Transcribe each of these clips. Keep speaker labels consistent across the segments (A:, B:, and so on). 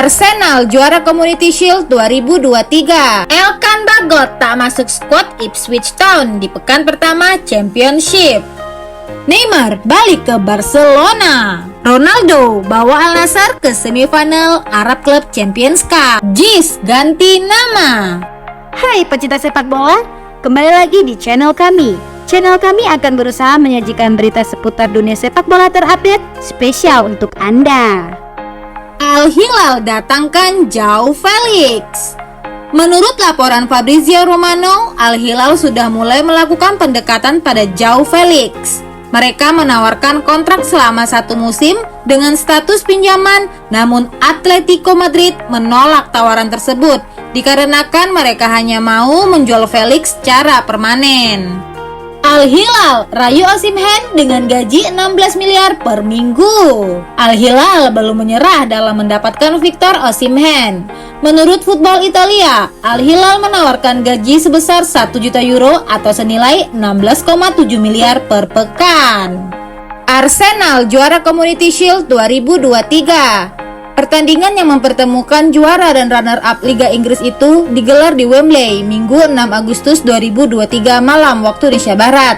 A: Arsenal juara Community Shield 2023. Elkan Bagot tak masuk skuad Ipswich Town di pekan pertama Championship. Neymar balik ke Barcelona. Ronaldo bawa Al Nassr ke semifinal Arab Club Champions Cup. Jis ganti nama.
B: Hai pecinta sepak bola, kembali lagi di channel kami. Channel kami akan berusaha menyajikan berita seputar dunia sepak bola terupdate spesial untuk Anda.
A: Al Hilal datangkan João Felix. Menurut laporan Fabrizio Romano, Al Hilal sudah mulai melakukan pendekatan pada João Felix. Mereka menawarkan kontrak selama 1 musim dengan status pinjaman, namun Atletico Madrid menolak tawaran tersebut dikarenakan mereka hanya mau menjual Felix secara permanen. Al Hilal rayu Osimhen dengan gaji 16 miliar per minggu. Al Hilal belum menyerah dalam mendapatkan Victor Osimhen. Menurut Football Italia, Al Hilal menawarkan gaji sebesar 1 juta euro atau senilai 16,7 miliar per pekan. Arsenal juara Community Shield 2023. Pertandingan yang mempertemukan juara dan runner-up Liga Inggris itu digelar di Wembley Minggu 6 Agustus 2023 malam waktu Indonesia Barat.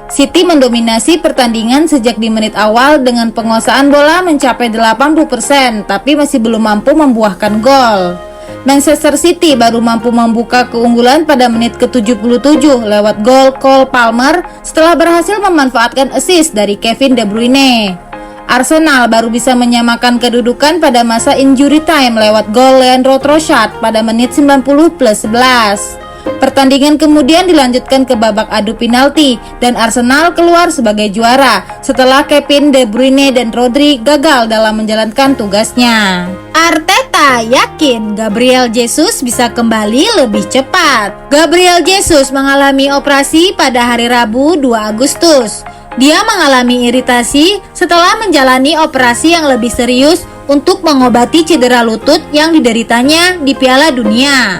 A: City mendominasi pertandingan sejak di menit awal dengan penguasaan bola mencapai 80%, tapi masih belum mampu membuahkan gol. Manchester City baru mampu membuka keunggulan pada menit ke-77 lewat gol Cole Palmer setelah berhasil memanfaatkan assist dari Kevin De Bruyne. Arsenal baru bisa menyamakan kedudukan pada masa injury time lewat gol Leandro Trossard pada menit 90 plus 11. Pertandingan kemudian dilanjutkan ke babak adu penalti dan Arsenal keluar sebagai juara setelah Kevin De Bruyne dan Rodri gagal dalam menjalankan tugasnya. Arteta yakin Gabriel Jesus bisa kembali lebih cepat. Gabriel Jesus mengalami operasi pada hari Rabu 2 Agustus. Dia mengalami iritasi setelah menjalani operasi yang lebih serius untuk mengobati cedera lutut yang dideritanya di Piala Dunia.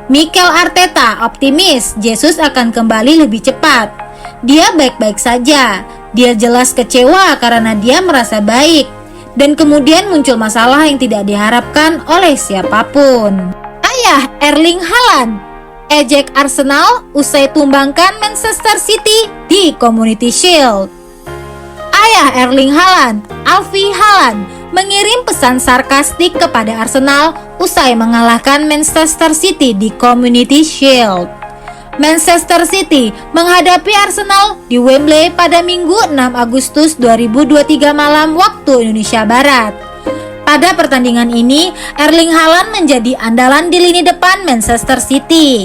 A: Mikel Arteta optimis Jesus akan kembali lebih cepat. Dia baik-baik saja. Dia jelas kecewa karena dia merasa baik. Dan kemudian muncul masalah yang tidak diharapkan oleh siapapun. Ayah Erling Haaland ejek Arsenal usai tumbangkan Manchester City di Community Shield. Ayah Erling Haaland, Alfie Haaland, mengirim pesan sarkastik kepada Arsenal usai mengalahkan Manchester City di Community Shield. Manchester City menghadapi Arsenal di Wembley pada Minggu 6 Agustus 2023 malam waktu Indonesia Barat. Pada pertandingan ini, Erling Haaland menjadi andalan di lini depan Manchester City.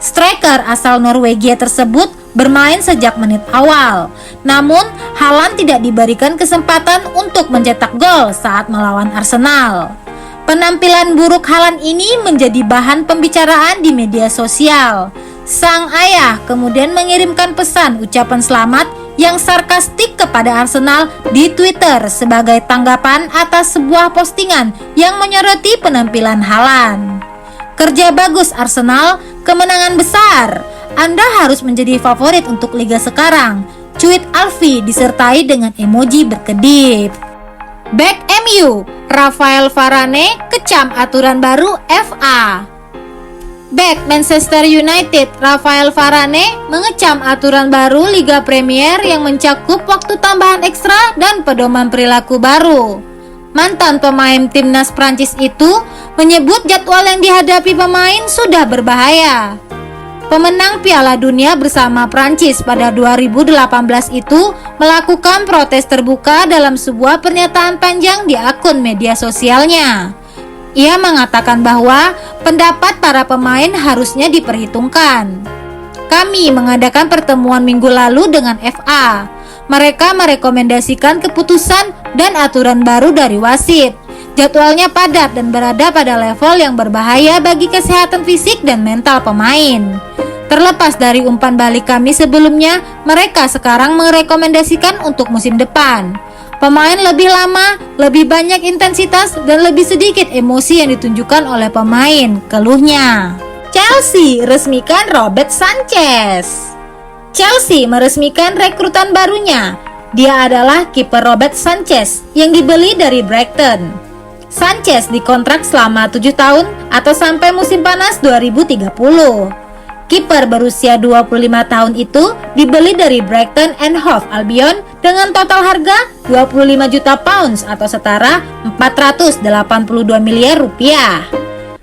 A: Striker asal Norwegia tersebut bermain sejak menit awal. Namun, Haaland tidak diberikan kesempatan untuk mencetak gol saat melawan Arsenal. Penampilan buruk Haaland ini menjadi bahan pembicaraan di media sosial. Sang ayah kemudian mengirimkan pesan ucapan selamat yang sarkastik kepada Arsenal di Twitter sebagai tanggapan atas sebuah postingan yang menyoroti penampilan Haaland. Kerja bagus Arsenal, kemenangan besar. Anda harus menjadi favorit untuk liga sekarang. Cuit Alfie disertai dengan emoji berkedip. Back MU, Rafael Varane kecam aturan baru FA. Back Manchester United Rafael Varane mengecam aturan baru Liga Premier yang mencakup waktu tambahan ekstra dan pedoman perilaku baru. Mantan pemain timnas Prancis itu menyebut jadwal yang dihadapi pemain sudah berbahaya. Pemenang Piala Dunia bersama Prancis pada 2018 itu melakukan protes terbuka dalam sebuah pernyataan panjang di akun media sosialnya. Ia mengatakan bahwa pendapat para pemain harusnya diperhitungkan. Kami mengadakan pertemuan minggu lalu dengan FA. Mereka merekomendasikan keputusan dan aturan baru dari wasit. Jadwalnya padat dan berada pada level yang berbahaya bagi kesehatan fisik dan mental pemain. Terlepas dari umpan balik kami sebelumnya, mereka sekarang merekomendasikan untuk musim depan. Pemain lebih lama, lebih banyak intensitas, dan lebih sedikit emosi yang ditunjukkan oleh pemain, keluhnya. Chelsea resmikan Robert Sanchez. Chelsea meresmikan rekrutan barunya. Dia adalah kiper Robert Sanchez yang dibeli dari Brighton. Sanchez dikontrak selama 7 tahun atau sampai musim panas 2030. Kiper berusia 25 tahun itu dibeli dari Brighton and Hove Albion dengan total harga 25 juta pounds atau setara 482 miliar rupiah.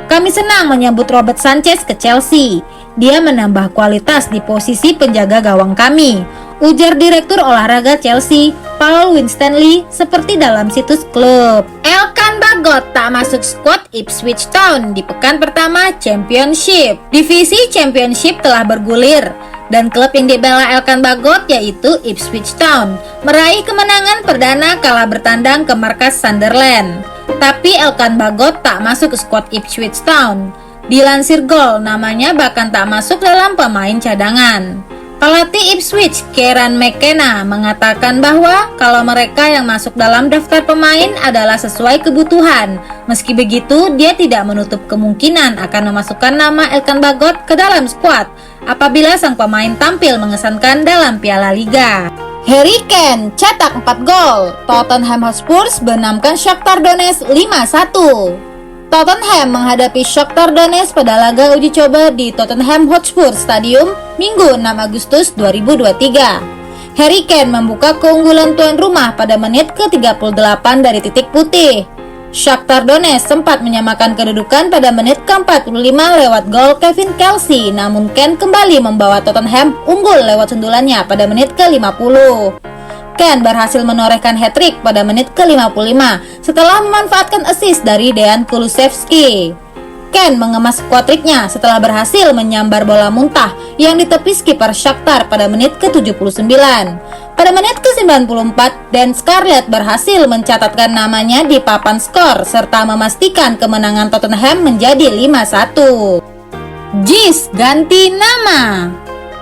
A: Kami senang menyambut Robert Sanchez ke Chelsea. Dia menambah kualitas di posisi penjaga gawang kami, ujar Direktur Olahraga Chelsea, Paul Winstanley, seperti dalam situs klub. Elkan Bagot tak masuk skuad Ipswich Town di pekan pertama Championship. Divisi Championship telah bergulir dan klub yang dibela Elkan Bagot yaitu Ipswich Town meraih kemenangan perdana kala bertandang ke markas Sunderland. Tapi Elkan Bagot tak masuk ke skuad Ipswich Town. Dilansir Goal, namanya bahkan tak masuk dalam pemain cadangan. Pelatih Ipswich, Kieran McKenna, mengatakan bahwa kalau mereka yang masuk dalam daftar pemain adalah sesuai kebutuhan. Meski begitu, dia tidak menutup kemungkinan akan memasukkan nama Elkan Bagot ke dalam skuad apabila sang pemain tampil mengesankan dalam Piala Liga. Harry Kane cetak 4 gol. Tottenham Hotspur benamkan Shakhtar Donetsk 5-1. Tottenham menghadapi Shakhtar Donetsk pada laga uji coba di Tottenham Hotspur Stadium Minggu 6 Agustus 2023. Harry Kane membuka keunggulan tuan rumah pada menit ke-38 dari titik putih. Shakhtar Donetsk sempat menyamakan kedudukan pada menit ke-45 lewat gol Kevin Kelsey, namun Kane kembali membawa Tottenham unggul lewat sundulannya pada menit ke-50. Kane berhasil menorehkan hat-trick pada menit ke-55 setelah memanfaatkan assist dari Dejan Kulusevski. Kane mengemas quadricknya setelah berhasil menyambar bola muntah yang ditepis kiper Shakhtar pada menit ke-79. Pada menit ke-94, Dan Scarlett berhasil mencatatkan namanya di papan skor serta memastikan kemenangan Tottenham menjadi 5-1. Jis ganti nama.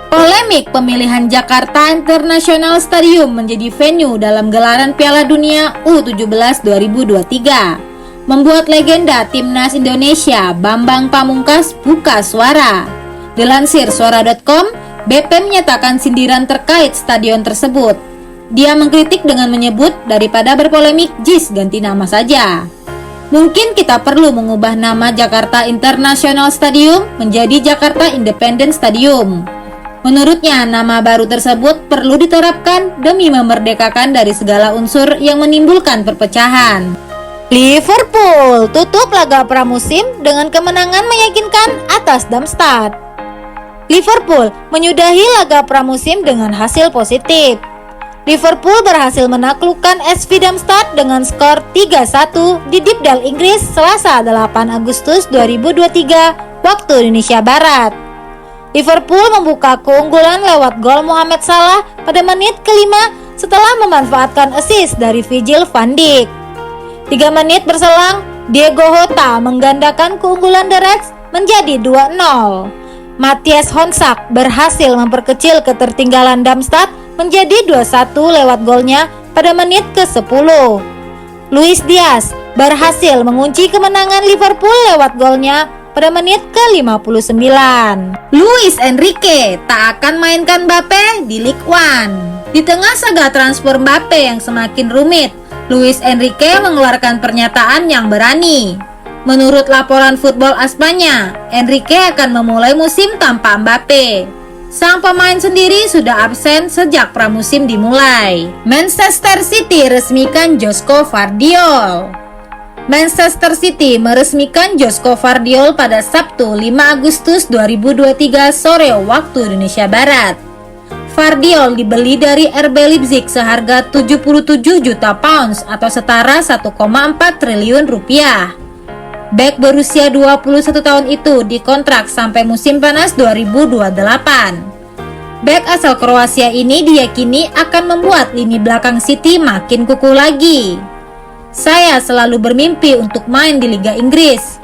A: Polemik pemilihan Jakarta International Stadium menjadi venue dalam gelaran Piala Dunia U17 2023 membuat legenda Timnas Indonesia Bambang Pamungkas buka suara. Dilansir suara.com, BP menyatakan sindiran terkait stadion tersebut. Dia mengkritik dengan menyebut daripada berpolemik, JIS ganti nama saja. Mungkin kita perlu mengubah nama Jakarta International Stadium menjadi Jakarta Independent Stadium. Menurutnya, nama baru tersebut perlu diterapkan demi memerdekakan dari segala unsur yang menimbulkan perpecahan. Liverpool tutup laga pramusim dengan kemenangan meyakinkan atas Darmstadt. Liverpool menyudahi laga pramusim dengan hasil positif. Liverpool berhasil menaklukkan SV Darmstadt dengan skor 3-1 di Deepdale, Inggris, Selasa 8 Agustus 2023 waktu Indonesia Barat. Liverpool membuka keunggulan lewat gol Mohamed Salah pada menit ke-5 setelah memanfaatkan assist dari Virgil van Dijk. 3 menit berselang, Diego Jota menggandakan keunggulan The Reds menjadi 2-0. Matthias Honsak berhasil memperkecil ketertinggalan Darmstadt menjadi 2-1 lewat golnya pada menit ke-10. Luis Diaz berhasil mengunci kemenangan Liverpool lewat golnya pada menit ke-59. Luis Enrique tak akan mainkan Mbappe di Ligue 1. Di tengah saga transfer Mbappe yang semakin rumit, Luis Enrique mengeluarkan pernyataan yang berani. Menurut laporan Football Espanya, Enrique akan memulai musim tanpa Mbappe. Sang pemain sendiri sudah absen sejak pramusim dimulai. Manchester City resmikan Josko Vardiol. Manchester City meresmikan Josko Vardiol pada Sabtu 5 Agustus 2023 sore waktu Indonesia Barat. Vardiol dibeli dari RB Leipzig seharga 77 juta pounds atau setara 1,4 triliun rupiah. Bek berusia 21 tahun itu dikontrak sampai musim panas 2028. Bek asal Kroasia ini diyakini akan membuat lini belakang City makin kukuh lagi. Saya selalu bermimpi untuk main di Liga Inggris.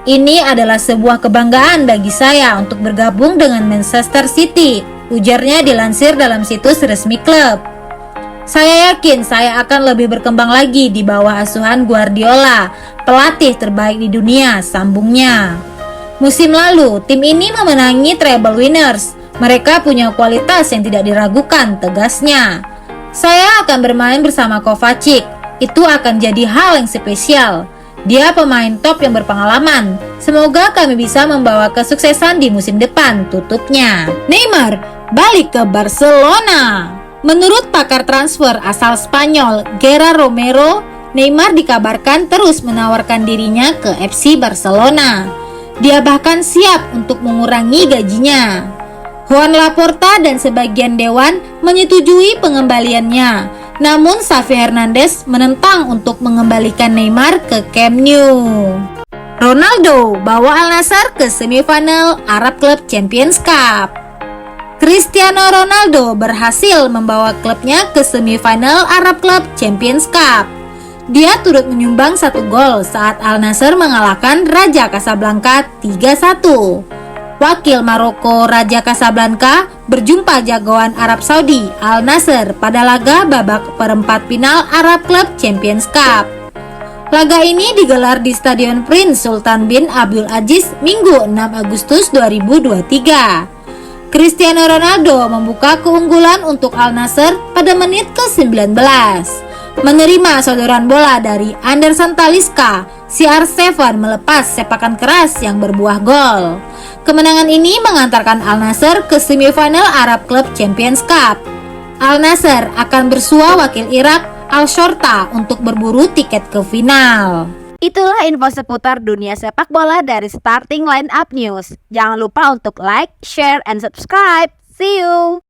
A: Ini adalah sebuah kebanggaan bagi saya untuk bergabung dengan Manchester City, ujarnya dilansir dalam situs resmi klub. Saya yakin saya akan lebih berkembang lagi di bawah asuhan Guardiola, pelatih terbaik di dunia, sambungnya. Musim lalu, tim ini memenangi treble winners. Mereka punya kualitas yang tidak diragukan, tegasnya. Saya akan bermain bersama Kovacic. Itu akan jadi hal yang spesial. Dia pemain top yang berpengalaman. Semoga kami bisa membawa kesuksesan di musim depan, tutupnya. Neymar balik ke Barcelona. Menurut pakar transfer asal Spanyol, Gerard Romero, Neymar dikabarkan terus menawarkan dirinya ke FC Barcelona. Dia bahkan siap untuk mengurangi gajinya. Juan Laporta dan sebagian dewan menyetujui pengembaliannya. Namun Xavi Hernandez menentang untuk mengembalikan Neymar ke Camp Nou. Ronaldo bawa Al Nassr ke semifinal Arab Club Champions Cup. Cristiano Ronaldo berhasil membawa klubnya ke semifinal Arab Club Champions Cup. Dia turut menyumbang 1 gol saat Al Nassr mengalahkan Raja Casablanca 3-1. Wakil Maroko Raja Casablanca berjumpa jagoan Arab Saudi Al Nassr pada laga babak perempat final Arab Club Champions Cup. Laga ini digelar di Stadion Prince Sultan bin Abdul Aziz Minggu 6 Agustus 2023. Cristiano Ronaldo membuka keunggulan untuk Al Nassr pada menit ke-19. Menerima sodoran bola dari Anderson Talisca, CR7 melepas sepakan keras yang berbuah gol. Kemenangan ini mengantarkan Al Nassr ke semifinal Arab Club Champions Cup. Al Nassr akan bersua wakil Irak Al Shorta untuk berburu tiket ke final.
B: Itulah info seputar dunia sepak bola dari Starting Line Up News. Jangan lupa untuk like, share, and subscribe. See you!